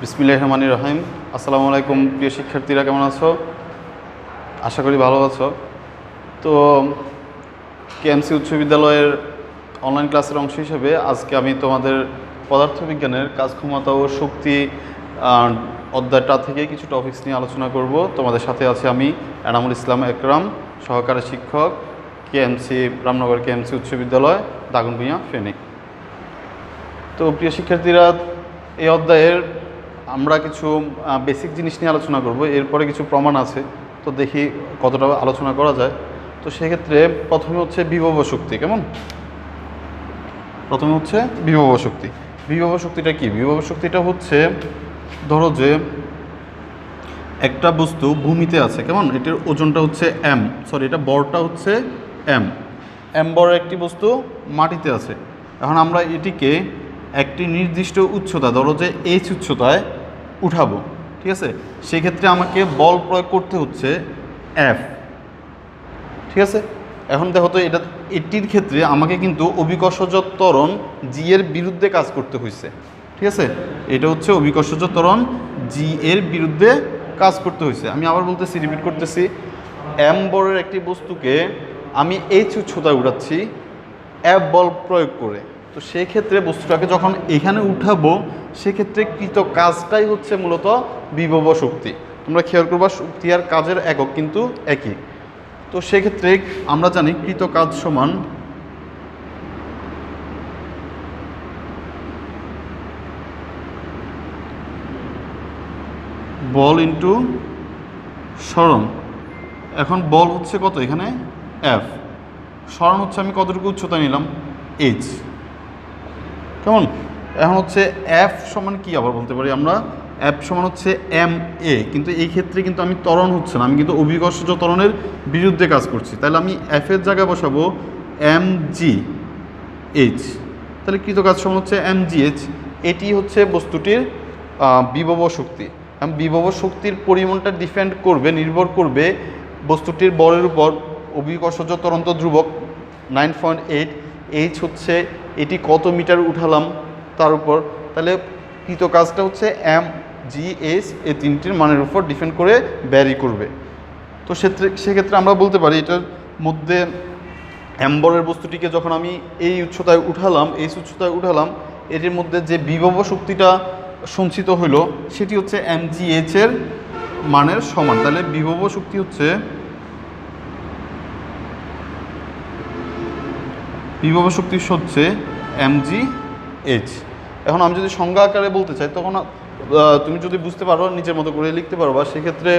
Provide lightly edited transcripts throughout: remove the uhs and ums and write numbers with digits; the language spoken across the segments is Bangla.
বিসমিল্লাহির রহমানির রহিম। আসসালামু আলাইকুম প্রিয় শিক্ষার্থীরা, কেমন আছো? আশা করি ভালো আছো। তো কেএমসি উচ্চ বিদ্যালয়ের অনলাইন ক্লাসের অংশ হিসেবে আজকে আমি তোমাদের পদার্থবিজ্ঞানের কাজ, ক্ষমতা ও শক্তি অধ্যায়টা থেকে কিছু টপিকস নিয়ে আলোচনা করব। তোমাদের সাথে আছে আমি এনামুল ইসলাম একরাম, সহকারী শিক্ষক, কেএমসি রামনগর কেএমসি উচ্চ বিদ্যালয়, দাগনভূঞা, ফেনী। তো প্রিয় শিক্ষার্থীরা, এই অধ্যায়ের আমরা কিছু বেসিক জিনিস নিয়ে আলোচনা করব, এরপরে কিছু প্রমাণ আছে, তো দেখি কতটা আলোচনা করা যায়। তো সেক্ষেত্রে প্রথমে হচ্ছে বিভব শক্তি। কেমন? প্রথমে হচ্ছে বিভব শক্তি। বিভব শক্তিটা কি? বিভব শক্তিটা হচ্ছে, ধরো যে একটা বস্তু ভূমিতে আছে, কেমন? এটার ওজনটা হচ্ছে এটা বরটা হচ্ছে এম বরের একটি বস্তু মাটিতে আছে। এখন আমরা এটিকে একটি নির্দিষ্ট উচ্চতা, ধরো যে এইচ উচ্চতায় উঠাবো, ঠিক আছে? সেক্ষেত্রে আমাকে বল প্রয়োগ করতে হচ্ছে এফ, ঠিক আছে? এখন দেখো তো, এটির ক্ষেত্রে আমাকে কিন্তু অভিকর্ষজ ত্বরণ জি এর বিরুদ্ধে কাজ করতে হয়েছে, ঠিক আছে? এটা হচ্ছে অভিকর্ষজ ত্বরণ জি এর বিরুদ্ধে কাজ করতে হয়েছে। আমি আবার বলতেছি, রিপিট করতেছি, এম বরের একটি বস্তুকে আমি এইচ উচ্চতায় উঠাচ্ছি এফ বল প্রয়োগ করে। তো সেক্ষেত্রে বস্তুটাকে যখন এখানে উঠাবো, সেক্ষেত্রে কৃত কাজটাই হচ্ছে মূলত বিভব শক্তি। তোমরা খেয়াল করবা, শক্তি আর কাজের একক কিন্তু একই। তো সেক্ষেত্রে আমরা জানি কৃত কাজ সমান বল ইন্টু সরণ। এখন বল হচ্ছে কত? এখানে এফ। সরণ হচ্ছে আমি কতটুকু উচ্চতা নিলাম? এইচ। কেমন? এখন হচ্ছে এফ সমান কি আবার বলতে পারি আমরা? এফ সমান হচ্ছে এম এ, কিন্তু এই ক্ষেত্রে কিন্তু আমি ত্বরণ হচ্ছে না, আমি কিন্তু অভিকর্ষজ ত্বরণের বিরুদ্ধে কাজ করছি। তাহলে আমি এফ এর জায়গায় বসাবো এম জি এইচ। তাহলে কৃত কাজ সমান হচ্ছে এম জি এইচ। এটি হচ্ছে বস্তুটির বিভব শক্তি। বিভব শক্তির পরিমাণটা নির্ভর করবে বস্তুটির বলের উপর। অভিকর্ষজ ত্বরণ ধ্রুবক 9.8, এইচ হচ্ছে এটি কত মিটার উঠালাম তার উপর। তাহলে কৃত কাজটা হচ্ছে এম জি এইচ, এই তিনটির মানের উপর ডিপেন্ড করে ভ্যারি করবে। তো সেক্ষেত্রে আমরা বলতে পারি, এটার মধ্যে এম্বরের বস্তুটিকে যখন আমি এই উচ্চতায় উঠালাম, এটির মধ্যে যে বিভব শক্তিটা সঞ্চিত হইল সেটি হচ্ছে এম জি এইচ এর মানের সমান। তাহলে বিভব শক্তি হচ্ছে এম জি এইচ। এখন আমি যদি সংজ্ঞা আকারে বলতে চাই, তখন তুমি যদি বুঝতে পারো, নিজের মতো করে লিখতে পারো, বা সেক্ষেত্রে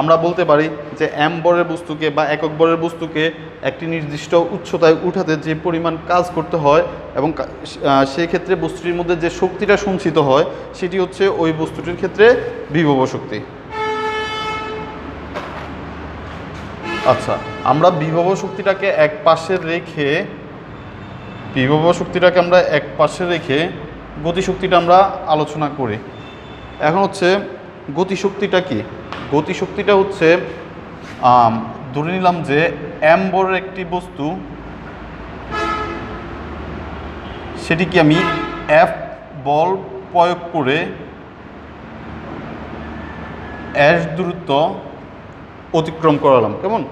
আমরা বলতে পারি যে এম বরের বস্তুকে বা একক বরের বস্তুকে একটি নির্দিষ্ট উচ্চতায় উঠাতে যে পরিমাণ কাজ করতে হয়, এবং সেই ক্ষেত্রে বস্তুটির মধ্যে যে শক্তিটা সঞ্চিত হয় সেটি হচ্ছে ওই বস্তুটির ক্ষেত্রে বিভব শক্তি। আচ্ছা, আমরা বিভব শক্তিটাকে এক পাশে রেখে গতিশক্তিটা আমরা আলোচনা করি। এখন হচ্ছে গতিশক্তিটা কি? গতিশক্তিটা হচ্ছে, ধরে নিলাম যে এম বরের একটি বস্তু, সেটিকে আমি এফ বল প্রয়োগ করে এস দূরত্ব অতিক্রম করালাম। কেমন?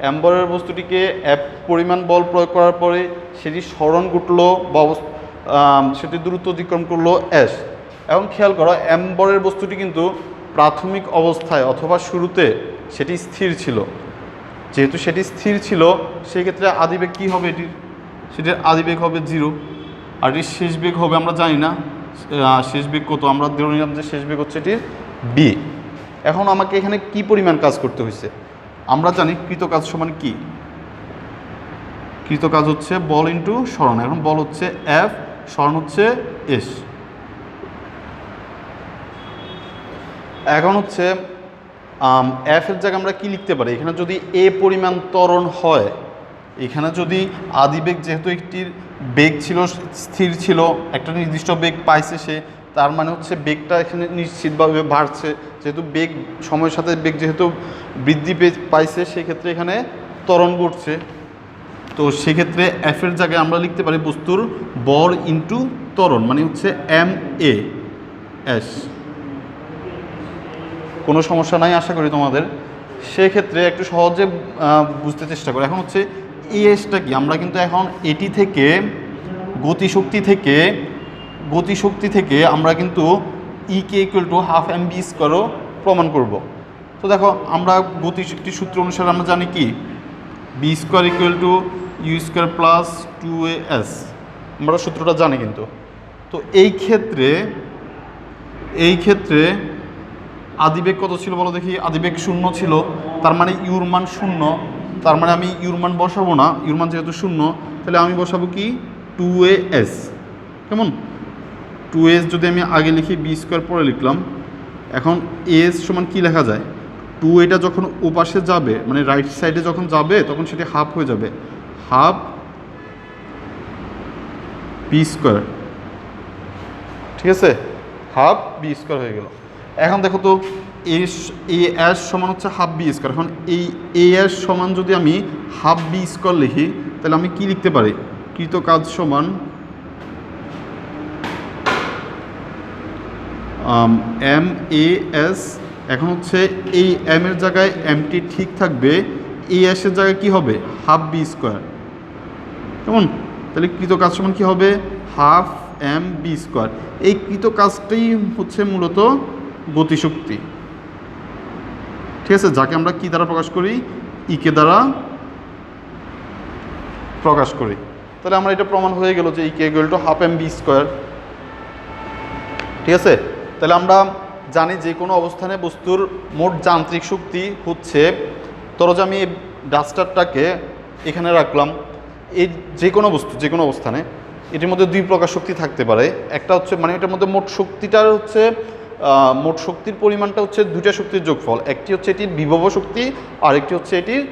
এম বরের বস্তুটিকে এফ পরিমাণ বল প্রয়োগ করার পরে সেটি সরণ ঘটলো বা সেটি দূরত্ব অতিক্রম করলো এস। এখন খেয়াল করো, এম বরের বস্তুটি কিন্তু প্রাথমিক অবস্থায় অথবা শুরুতে সেটি স্থির ছিল। যেহেতু সেটি স্থির ছিল, সেই ক্ষেত্রে আদিবেগ কী হবে? সেটির আদিবেগ হবে 0, আর এটির শেষ বেগ হবে আমরা জানি না শেষ বেগ কত। আমরা ধরে নিলাম যে শেষ বেগ হচ্ছে এটির বি। এখন আমাকে এখানে কি পরিমাণ কাজ করতে হয়েছে? আমরা জানি কৃত কাজ সমান কি? কৃত কাজ হচ্ছে বল ইন্টু সরণ। এখন বল হচ্ছে এফ, সরণ হচ্ছে এস। এখন হচ্ছে এফ এর জায়গায় আমরা কি লিখতে পারি? এখানে যদি এ পরিমাণ ত্বরণ হয়, এখানে যদি আদিবেগ, যেহেতু একটির বেগ ছিল, স্থির ছিল, একটা নির্দিষ্ট বেগ পাইছে সে, তার মানে হচ্ছে বেগটা এখানে নিশ্চিতভাবে বাড়ছে। যেহেতু বেগ সময়ের সাথে যেহেতু বৃদ্ধি পাইছে, সেক্ষেত্রে এখানে ত্বরণ ঘটছে। তো সেক্ষেত্রে এফ এর জায়গায় আমরা লিখতে পারি বস্তুর বর ইন্টু ত্বরণ, মানে হচ্ছে এম এ এস। কোনো সমস্যা নাই আশা করি তোমাদের। সেক্ষেত্রে একটু সহজে বুঝতে চেষ্টা করো। এখন হচ্ছে এসটা কি, আমরা কিন্তু এখন এটি থেকে গতিশক্তি থেকে আমরা কিন্তু KE equal to half M V স্কোয়ারও প্রমাণ করব। তো দেখো আমরা গতিশক্তির সূত্র অনুসারে আমরা জানি কি v square equal to u square plus 2as, আমরা সূত্রটা জানি কিন্তু। তো এই ক্ষেত্রে আদিবেগ কত ছিল বলো দেখি? আদিবেগ 0 ছিল, তার মানে ইউর মান 0, তার মানে আমি ইউর মান বসাবো না, ইউর মান যেহেতু 0 তাহলে আমি বসাবো কি 2as। কেমন? 2s যদি আমি আগে লিখি বি স্কোয়ার পরে লিখলাম, এখন এস সমান কি লেখা যায়? 2 এটা যখন ওপাশে যাবে মানে রাইট সাইডে যখন যাবে তখন সেটি হাফ হয়ে যাবে, হাফ বি স্কোয়ার, ঠিক আছে? হাফ বি স্কোয়ার হয়ে গেল। এখন দেখো তো এ এস সমান হচ্ছে হাফ বি স্কোয়ার। এখন এই এ এস সমান যদি আমি হাফ বি স্কোয়ার লিখি তাহলে আমি কি লিখতে পারি? কৃত কাজ সমান এম এ এস। এখন হচ্ছে এই এম এর জায়গায় এমটি ঠিক থাকবে, এ এসের জায়গায় কি হবে? Half v square. কেমন? তাহলে কৃত কাজ সমান কি হবে? Half M B square. এই কৃত কাজটাই হচ্ছে মূলত গতিশক্তি, ঠিক আছে? যাকে আমরা কি দ্বারা প্রকাশ করি? ইকে দ্বারা প্রকাশ করি। তাহলে আমরা এটা প্রমাণ হয়ে গেল যে KE equal to half M B square, ঠিক আছে? তাহলে আমরা জানি যে কোনো অবস্থানে বস্তুর মোট যান্ত্রিক শক্তি হচ্ছে, ধরো যে আমি ডাস্টারটাকে এখানে রাখলাম, এই যে কোনো বস্তু যে কোনো অবস্থানে এটির মধ্যে দুই প্রকার শক্তি থাকতে পারে। একটা হচ্ছে মানে এটার মধ্যে মোট শক্তিটার হচ্ছে মোট শক্তির পরিমাণটা হচ্ছে দুইটা শক্তির যোগফল, একটি হচ্ছে এটির বিভব শক্তি আর একটি হচ্ছে এটির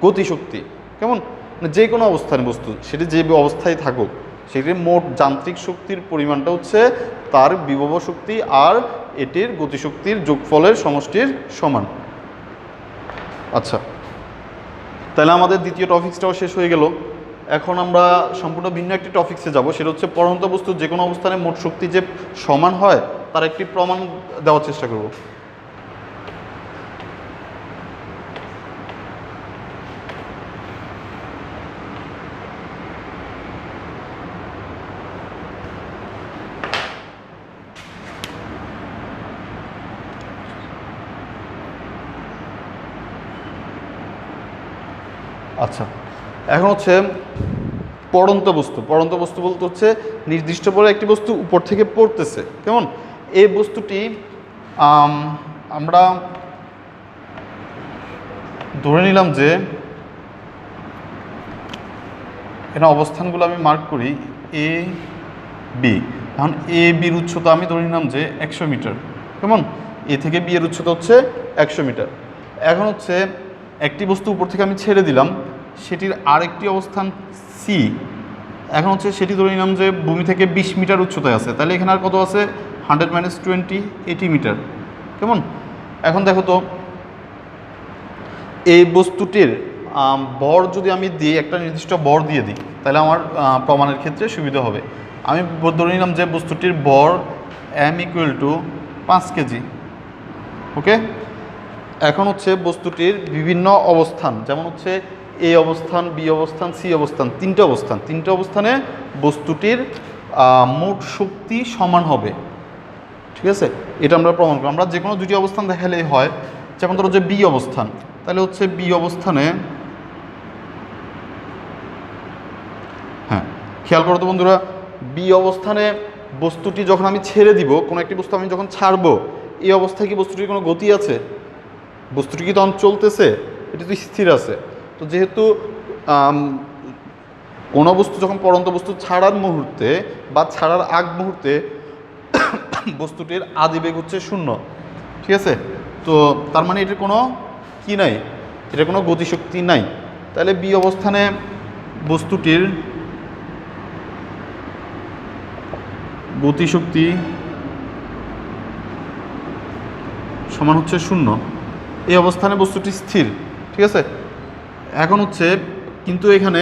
গতিশক্তি। কেমন? মানে যে কোনো অবস্থানে বস্তু সেটি যে অবস্থায় থাকুক সেটির মোট যান্ত্রিক শক্তির পরিমাণটা হচ্ছে তার বিভব শক্তি আর এটির গতিশক্তির যোগফলের সমষ্টির সমান। আচ্ছা, তাহলে আমাদের দ্বিতীয় টপিক্সটাও শেষ হয়ে গেল। এখন আমরা সম্পূর্ণ ভিন্ন একটি টপিক্সে যাব, সেটা হচ্ছে পড়ন্ত বস্তু যে কোনো অবস্থানে মোট শক্তি যে সমান হয় তার একটি প্রমাণ দেওয়ার চেষ্টা করব। আচ্ছা, এখন হচ্ছে পড়ন্ত বস্তু বলতে হচ্ছে নির্দিষ্ট করে একটি বস্তু উপর থেকে পড়তেছে। কেমন? এই বস্তুটি আমরা ধরে নিলাম যে এখানে অবস্থানগুলো আমি মার্ক করি এ বি। এখন এ বির উচ্চতা আমি ধরে নিলাম যে 100 মিটার। কেমন? এ থেকে বি এর উচ্চতা হচ্ছে 100 মিটার। এখন হচ্ছে একটি বস্তু উপর থেকে আমি ছেড়ে দিলাম, সেটির আরেকটি অবস্থান সি। এখন হচ্ছে সেটি ধরে নিলাম যে ভূমি থেকে 20 মিটার উচ্চতায় আছে, তাহলে এখানে আর কত আছে? 100 - 20 80 মিটার। কেমন? এখন দেখো তো এই বস্তুটির বর যদি আমি দিই, একটা নির্দিষ্ট বর দিয়ে দিই, তাহলে আমার প্রমাণের ক্ষেত্রে সুবিধা হবে। আমি ধরে নিলাম যে বস্তুটির বর এম ইকুয়াল টু 5 কেজি। ওকে, এখন হচ্ছে বস্তুটির বিভিন্ন অবস্থান, যেমন হচ্ছে এ অবস্থান, বি অবস্থান, সি অবস্থান, তিনটে অবস্থানে বস্তুটির মোট শক্তি সমান হবে। ঠিক আছে, এটা আমরা প্রমাণ করব। আমরা যে কোনো দুটি অবস্থান দেখালেই হয়। যেমন ধরো যে বি অবস্থান, তাহলে হচ্ছে বি অবস্থানে, হ্যাঁ খেয়াল করো তো বন্ধুরা, বি অবস্থানে বস্তুটি যখন আমি ছেড়ে দিব, কোনো একটি বস্তু আমি যখন ছাড়বো, এই অবস্থায় কি বস্তুটির কোনো গতি আছে? বস্তুটি কি তখন চলতেছে? এটি তো স্থির আছে। তো যেহেতু কোনো বস্তু যখন পড়ন্ত বস্তু ছাড়ার মুহূর্তে বা ছাড়ার আগ মুহূর্তে বস্তুটির আদিবেগ হচ্ছে 0। ঠিক আছে, তো তার মানে এটার কোনো কি নাই, এটার কোনো গতিশক্তি নাই। তাহলে বি অবস্থানে বস্তুটির গতিশক্তি সমান হচ্ছে 0। এই অবস্থানে বস্তুটি স্থির। ঠিক আছে, এখন হচ্ছে কিন্তু এখানে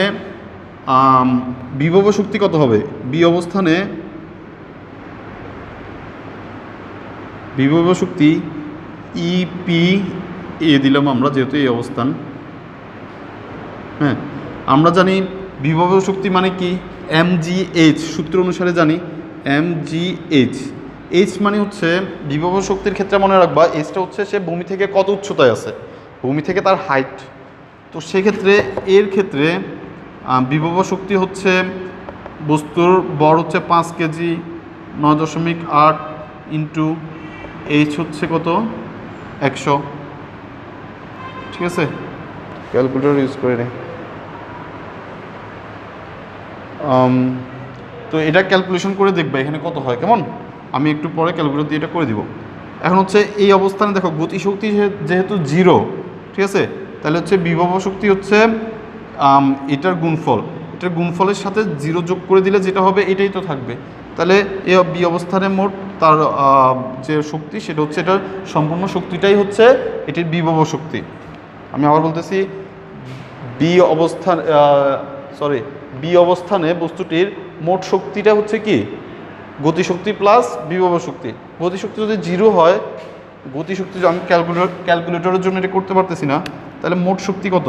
বিভব শক্তি কত হবে? বি অবস্থানে বিভব শক্তি ইপি এ দিলাম আমরা, যেহেতু এই অবস্থান। হ্যাঁ, আমরা জানি বিভব শক্তি মানে কি, mgh সূত্র অনুসারে জানি mgh। এইচ মানে হচ্ছে বিভব শক্তির ক্ষেত্রে মনে রাখবা, এইচটা হচ্ছে সে ভূমি থেকে কত উচ্চতায় আছে, ভূমি থেকে তার হাইট। তো সেক্ষেত্রে এর ক্ষেত্রে বিভব শক্তি হচ্ছে বস্তুর বর হচ্ছে 5 কেজি, 9.8 ইন্টু এইচ হচ্ছে কত, 100। ঠিক আছে, ক্যালকুলেটর ইউজ করে নে। তো এটা ক্যালকুলেশন করে দেখবে এখানে কত হয়, কেমন? আমি একটু পরে ক্যালকুলেটর দিয়ে এটা করে দিব। এখন হচ্ছে এই অবস্থানে দেখো গতিশক্তি যেহেতু 0, ঠিক আছে, তাহলে হচ্ছে বিভব শক্তি হচ্ছে এটার গুণফল, এটার গুণফলের সাথে 0 যোগ করে দিলে যেটা হবে এটাই তো থাকবে। তাহলে এই বি অবস্থানে মোট তার যে শক্তি সেটা হচ্ছে, এটার সম্পূর্ণ শক্তিটাই হচ্ছে এটির বিভব শক্তি। আমি আবার বলতেছি, বি অবস্থানে বস্তুটির মোট শক্তিটা হচ্ছে কি, গতিশক্তি প্লাস বিভব শক্তি। গতিশক্তি যদি 0 হয়, গতিশক্তি আমি ক্যালকুলেটরের জন্য এটা করতে পারতেছি না, তাহলে মোট শক্তি কত?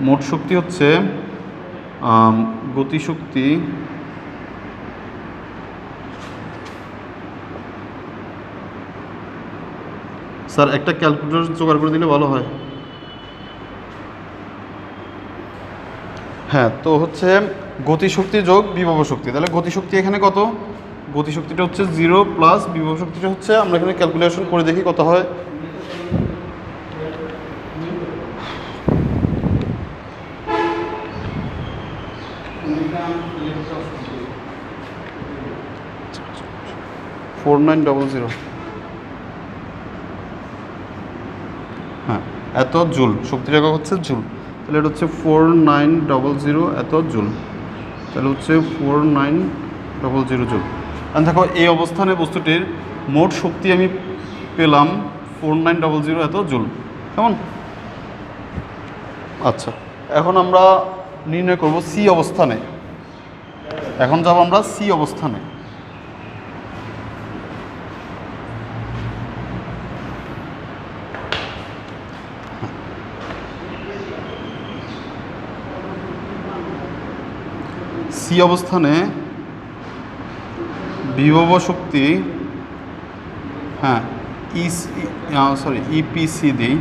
মোট শক্তি হচ্ছে গতিশক্তি স্যার একটা ক্যালকুলেটর জোগাড় করে দিলে ভালো হয়। হ্যাঁ, তো হচ্ছে গতিশক্তি যোগ বিভব শক্তি, তাহলে গতিশক্তি এখানে কত? গতিশক্তিটা হচ্ছে 0 প্লাস বিভব শক্তিটা হচ্ছে, আমরা এখানে ক্যালকুলেশন করে দেখি কত হয়। হ্যাঁ, এত জুল, শক্তির একক হচ্ছে জুল, তাহলে এটা হচ্ছে 4900 এত জুল, তাহলে হচ্ছে 4900 জুল। আর দেখো এই অবস্থানে বস্তুটির মোট শক্তি আমি পেলাম 4900 এত জুল, কেমন? আচ্ছা, এখন আমরা নির্ণয় করব সি অবস্থানে। এখন যাব আমরা সি অবস্থানে। সি অবস্থানে বিভব শক্তি, হ্যাঁ ইপিসি দিই।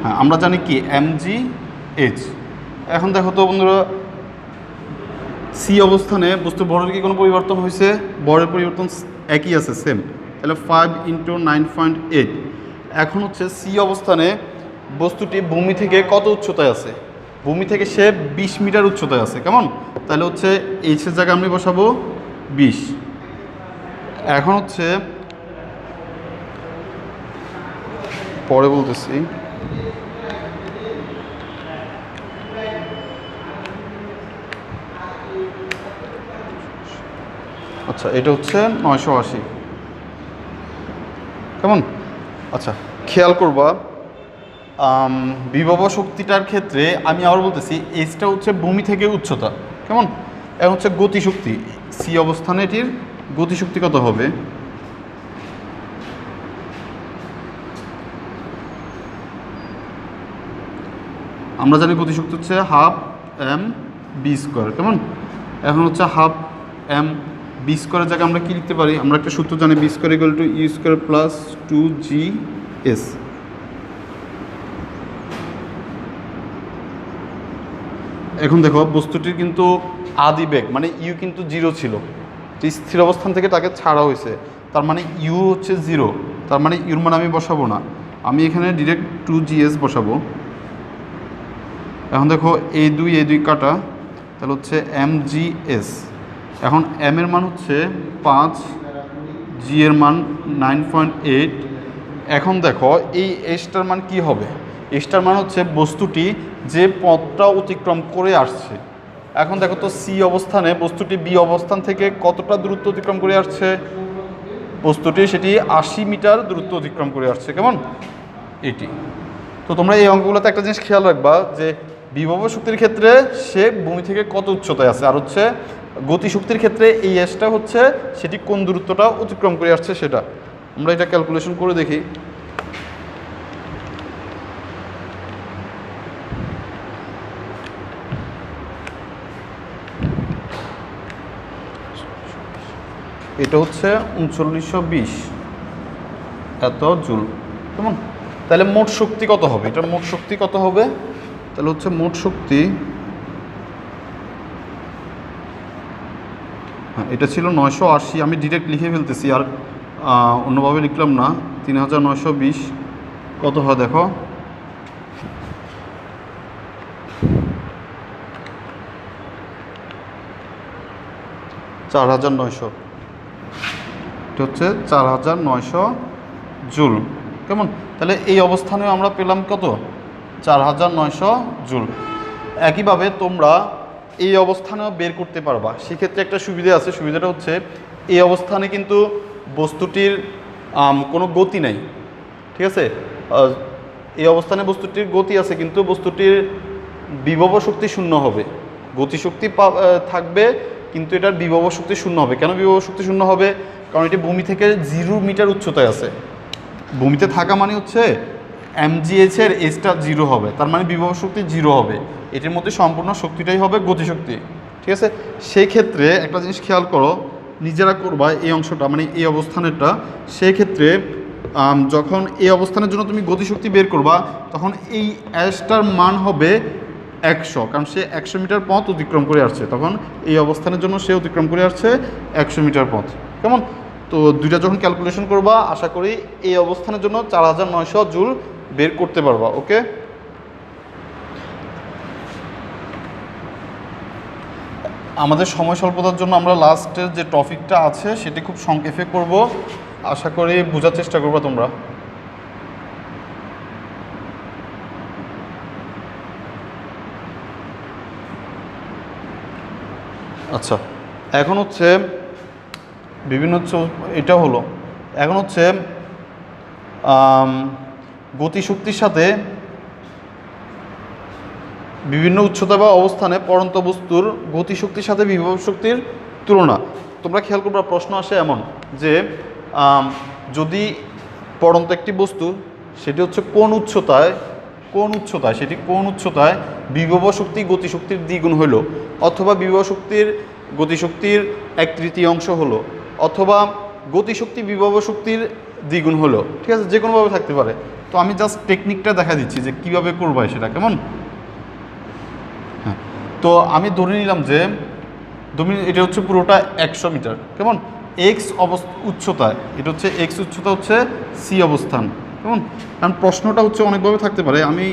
হ্যাঁ, আমরা জানি কি mgh। এখন দেখো তো বন্ধুরা, সি অবস্থানে বস্তুর ভরের কি কোনো পরিবর্তন হয়েছে? ভরের পরিবর্তন একই আছে, সেম। তাহলে 5 × 9.8। এখন হচ্ছে সি অবস্থানে বস্তুটি ভূমি থেকে কত উচ্চতায় আছে? ভূমি থেকে সে 20 মিটার উচ্চতায় আছে, কেমন? তাহলে হচ্ছে এইচের জায়গায় আমি বসাবো 20। এখন হচ্ছে পরে বলতেছি, আচ্ছা এটা হচ্ছে 980, কেমন? আচ্ছা, খেয়াল করবা বিভব শক্তিটার ক্ষেত্রে আমি আবার বলতেছি, এইচটা হচ্ছে ভূমি থেকে উচ্চতা, কেমন? এখন হচ্ছে গতিশক্তি, সি অবস্থানে এটির গতিশক্তি কত হবে? আমরা জানি গতিশক্তি হচ্ছে ½ mv², কেমন? এখন হচ্ছে ½ mv² জায়গায় আমরা কি লিখতে পারি? আমরা একটা সূত্র জানি, v² = u² + 2gs। এখন দেখো বস্তুটির কিন্তু আদি বেগ মানে ইউ কিন্তু 0 ছিল, যে স্থির অবস্থান থেকে তাকে ছাড়া হয়েছে, তার মানে ইউ হচ্ছে 0, তার মানে ইউর মান আমি বসাবো না, আমি এখানে ডিরেক্ট 2gs বসাবো। এখন দেখো এই দুই কাটা, তাহলে হচ্ছে mgs। এখন m এর মান হচ্ছে 5, g এর মান 9.8। এখন দেখো এই এসটার মান কি হবে? এসটার মান হচ্ছে বস্তুটি যে পথটা অতিক্রম করে আসছে। এখন দেখো তো সি অবস্থানে বস্তুটি বি অবস্থান থেকে কতটা দূরত্ব অতিক্রম করে আসছে? বস্তুটি সেটি 80 মিটার দূরত্ব অতিক্রম করে আসছে, কেমন? এটি। তো তোমরা এই অঙ্কগুলোতে একটা জিনিস খেয়াল রাখবা, যে বিভব শক্তির ক্ষেত্রে সে ভূমি থেকে কত উচ্চতায় আছে, আর হচ্ছে গতিশক্তির ক্ষেত্রে এই এসটা হচ্ছে সেটি কোন দূরত্বটা অতিক্রম করে আসছে সেটা। আমরা এটা ক্যালকুলেশন করে দেখি। এটা হচ্ছে 3920 এত জুল, কেমন? তাহলে মোট শক্তি কত হবে? এটার মোট শক্তি কত হবে? তাহলে হচ্ছে মোট শক্তি, হ্যাঁ এটা ছিল 980, আমি ডিরেক্ট লিখে ফেলতেছি আর অন্যভাবে লিখলাম না। 3920 কত হয় দেখো, $4900, এটা হচ্ছে 4900 জুল, কেমন? তাহলে এই অবস্থানে আমরা পেলাম কত? 4900 জুল। একইভাবে তোমরা এই অবস্থানেও বের করতে পারবা। সেক্ষেত্রে একটা সুবিধা আছে, সুবিধাটা হচ্ছে এই অবস্থানে কিন্তু বস্তুটির কোনো গতি নাই, ঠিক আছে? এই অবস্থানে বস্তুটির গতি আছে কিন্তু বস্তুটির বিভব শক্তি শূন্য হবে। গতিশক্তি থাকবে কিন্তু এটার বিভব শক্তি শূন্য হবে। কেন বিভব শক্তি শূন্য হবে? কারণ এটি ভূমি থেকে 0 মিটার উচ্চতায় আছে। ভূমিতে থাকা মানে হচ্ছে mgh এর এসটা 0 হবে, তার মানে বিভব শক্তি 0 হবে। এটির মধ্যে সম্পূর্ণ শক্তিটাই হবে গতিশক্তি, ঠিক আছে? সেই ক্ষেত্রে একটা জিনিস খেয়াল করো, নিজেরা করবা এই অংশটা, মানে এই অবস্থানেরটা। সেই ক্ষেত্রে যখন এই অবস্থানের জন্য তুমি গতিশক্তি বের করবা তখন এই অ্যাসটার মান হবে 100, কারণ সে 100 মিটার পথ অতিক্রম করে আসছে। তখন এই অবস্থানের জন্য সে অতিক্রম করে আসছে 100 মিটার পথ, কেমন? তো দুইটা যখন ক্যালকুলেশন করবা আশা করি এই অবস্থানের জন্য 4900 জুল বের করতে পারবা। ওকে, আমাদের সময় স্বল্পতার জন্য আমরা লাস্টের যে টপিকটা আছে সেটি খুব সংক্ষেপে করব, আশা করি বোঝার চেষ্টা করবা তোমরা। আচ্ছা, এখন হচ্ছে বিভিন্ন এটা হলো, এখন হচ্ছে গতিশক্তির সাথে বিভিন্ন উচ্চতা বা অবস্থানে পড়ন্ত বস্তুর গতিশক্তির সাথে বিভব শক্তির তুলনা। তোমরা খেয়াল করবা প্রশ্ন আসে এমন যে যদি পড়ন্ত একটি বস্তু সেটি হচ্ছে কোন উচ্চতায় সেটি কোন উচ্চতায় বিভব শক্তি গতিশক্তির দ্বিগুণ হলো, অথবা বিভব শক্তির গতিশক্তির 1/3 হলো, অথবা গতিশক্তি বিভব শক্তির দ্বিগুণ হলো, ঠিক আছে? যে কোনোভাবে থাকতে পারে। তো আমি জাস্ট টেকনিকটা দেখা দিচ্ছি যে কীভাবে করবা সেটা, কেমন? হ্যাঁ, তো আমি ধরে নিলাম যে এটা হচ্ছে পুরোটা 100 মিটার, কেমন? এক্স উচ্চতায়, এটা হচ্ছে এক্স উচ্চতা হচ্ছে সি অবস্থান, কেমন? কারণ প্রশ্নটা হচ্ছে অনেকভাবে থাকতে পারে। আমি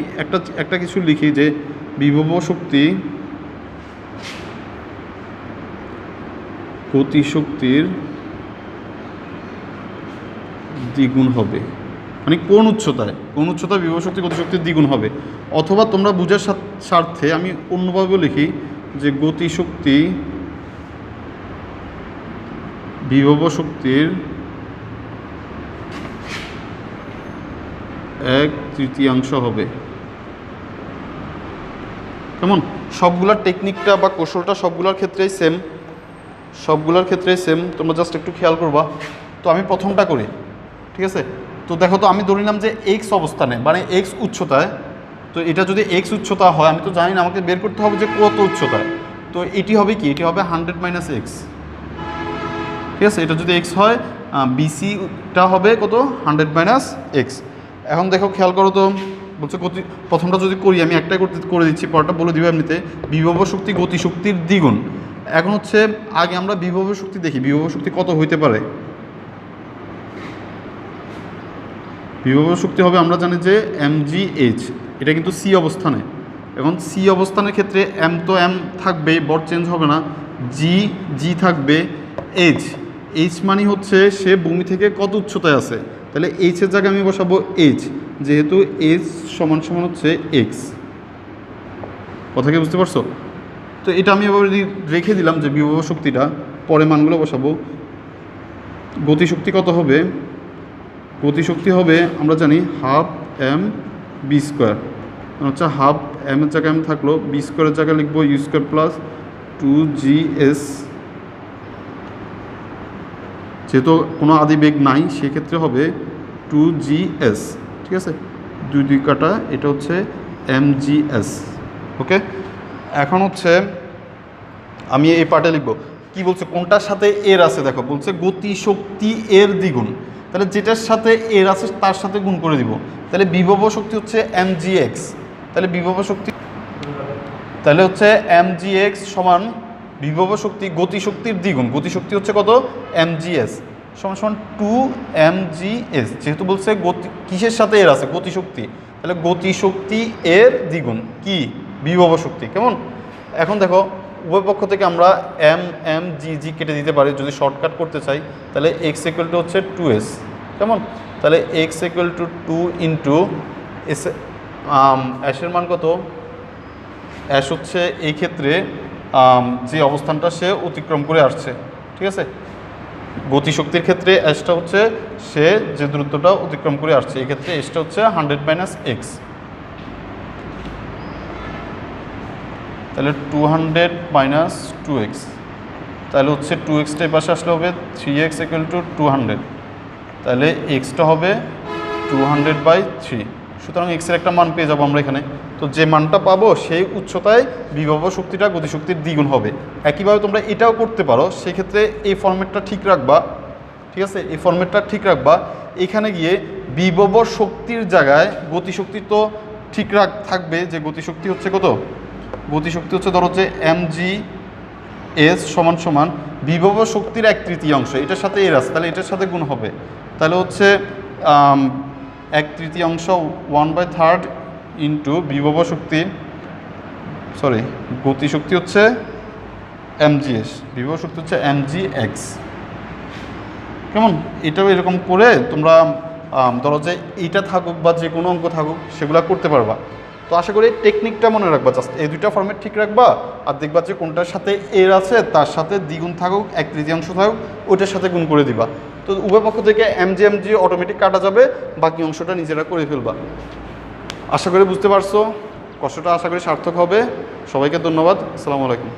একটা কিছু লিখি যে বিভব শক্তি গতিশক্তির দ্বিগুণ হবে, মানে কোন উচ্চতায় বিভব শক্তি গতিশক্তির দ্বিগুণ হবে। অথবা তোমরা বুঝার স্বার্থে আমি অন্যভাবে লিখি যে গতিশক্তি বিভব শক্তির 1/3 হবে, কেমন? সবগুলার টেকনিকটা বা কৌশলটা সবগুলোর ক্ষেত্রেই সেম, তোমরা জাস্ট একটু খেয়াল করবা। তো আমি প্রথমটা করি, ঠিক আছে? তো দেখো, তো আমি ধরে নিলাম যে এক্স অবস্থানে, মানে এক্স উচ্চতায়। তো এটা যদি এক্স উচ্চতা হয়, আমি তো জানি না, আমাকে বের করতে হবে যে কত উচ্চতায়। তো এটি হবে কি? এটি হবে 100 - x, ঠিক আছে? এটা যদি এক্স হয়, বিসিটা হবে কত? 100 - x। এখন দেখো, খেয়াল করো তো, বলছে প্রথমটা যদি করি, আমি একটাই করে দিচ্ছি, পরটা বলে দিব এমনিতে। বিভব শক্তি গতিশক্তির দ্বিগুণ। এখন হচ্ছে আগে আমরা বিভব শক্তি দেখি, বিভব শক্তি কত হইতে পারে। বিভব শক্তি হবে, আমরা জানি যে mgh, এটা কিন্তু সি অবস্থানে। এখন সি অবস্থানের ক্ষেত্রে এম তো এম থাকবে, বর চেঞ্জ হবে না, জি থাকবে, এইচ মানে হচ্ছে সে ভূমি থেকে কত উচ্চতায় আছে। তাহলে এইচের জায়গায় আমি বসাবো এইচ, যেহেতু এইচ সমান হচ্ছে এক্স। কথা কি বুঝতে পারছো? তো এটা আমি এবার রেখে দিলাম যে বিভব শক্তিটা, পরে মানগুলো বসাবো। গতিশক্তি কত হবে? গতিশক্তি হবে, আমরা জানি 12 mv², হচ্ছে 12 m এর জায়গায় m থাকলো, b² জায়গায় লিখবো u² + 2gs যেহেতু কোনো আদিবেগ নাই সেক্ষেত্রে হবে 2gs, ঠিক আছে, 2 কাটা, এটা হচ্ছে mgs। ওকে, এখন হচ্ছে আমি এই পার্টে লিখব কি বলছে, কোনটার সাথে এর আছে, দেখো বলছে গতিশক্তি এর দ্বিগুণ, তাহলে যেটার সাথে এর আছে তার সাথে গুণ করে দিব, তাহলে বিভব শক্তি হচ্ছে mgx, তাহলে বিভব শক্তি তাহলে হচ্ছে mgx সমান বিভব শক্তি গতিশক্তির দ্বিগুণ, গতিশক্তি হচ্ছে কত, mgs সমান সমান 2mgs, যেহেতু বলছে গতি কিসের সাথে এর আছে, গতিশক্তি, তাহলে গতিশক্তি এর দ্বিগুণ কি, বিভব শক্তি। কেমন, এখন দেখো উভয় পক্ষ থেকে আমরা mg কেটে দিতে পারি, যদি শর্টকাট করতে চাই তাহলে x ইকুয়াল টু হচ্ছে 2s। কেমন, তাহলে x equal to 2 into S, অ্যাশের মান কত, অ্যাশ হচ্ছে এই ক্ষেত্রে যে অবস্থানটা সে অতিক্রম করে আসছে, ঠিক আছে, গতিশক্তির ক্ষেত্রে অ্যাশটা হচ্ছে সে যে দূরত্বটা অতিক্রম করে আসছে, এই ক্ষেত্রে এসটা হচ্ছে 100 - x, তাহলে 200 - 2x, তাহলে হচ্ছে 2xটা এই পাশে আসলে হবে 3x ইকুয়াল টু 200, তাহলে এক্সটা হবে 200/3, সুতরাং এক্সের একটা মান পেয়ে যাবো আমরা এখানে। তো যে মানটা পাবো সেই উচ্চতায় বিভব শক্তিটা গতিশক্তির দ্বিগুণ হবে। একইভাবে তোমরা এটাও করতে পারো, সেক্ষেত্রে এই ফর্মেটটা ঠিক রাখবা, ঠিক আছে, এই ফর্মেটটা ঠিক রাখবা, এখানে গিয়ে বিভব শক্তির জায়গায় গতিশক্তি তো ঠিক থাকবে, যে গতিশক্তি হচ্ছে কত, গতিশক্তি হচ্ছে ধরো যে mgs সমান সমান বিভব শক্তির 1/3, এটার সাথে এর আছে, তাহলে এটার সাথে গুণ হবে, তাহলে হচ্ছে 1/3 1/3 ইন্টু বিভব শক্তি, সরি গতিশক্তি হচ্ছে mgs, বিভব শক্তি হচ্ছে mgx। কেমন, এটাও এরকম করে তোমরা ধরো যে এইটা থাকুক বা যে কোনো অঙ্ক থাকুক সেগুলো করতে পারবা। তো আশা করি টেকনিকটা মনে রাখবা, জাস্ট এই দুইটা ফর্মেট ঠিক রাখবা, আর দেখবা যে কোনটার সাথে এর আছে তার সাথে দ্বিগুণ থাকুক, 1/3 থাকুক, ওইটার সাথে গুণ করে দিবা। তো উভয় পক্ষ থেকে mg অটোমেটিক কাটা যাবে, বাকি অংশটা নিজেরা করে ফেলবা। আশা করি বুঝতে পারছো, কষ্টটা আশা করি সার্থক হবে। সবাইকে ধন্যবাদ, আসসালামু আলাইকুম।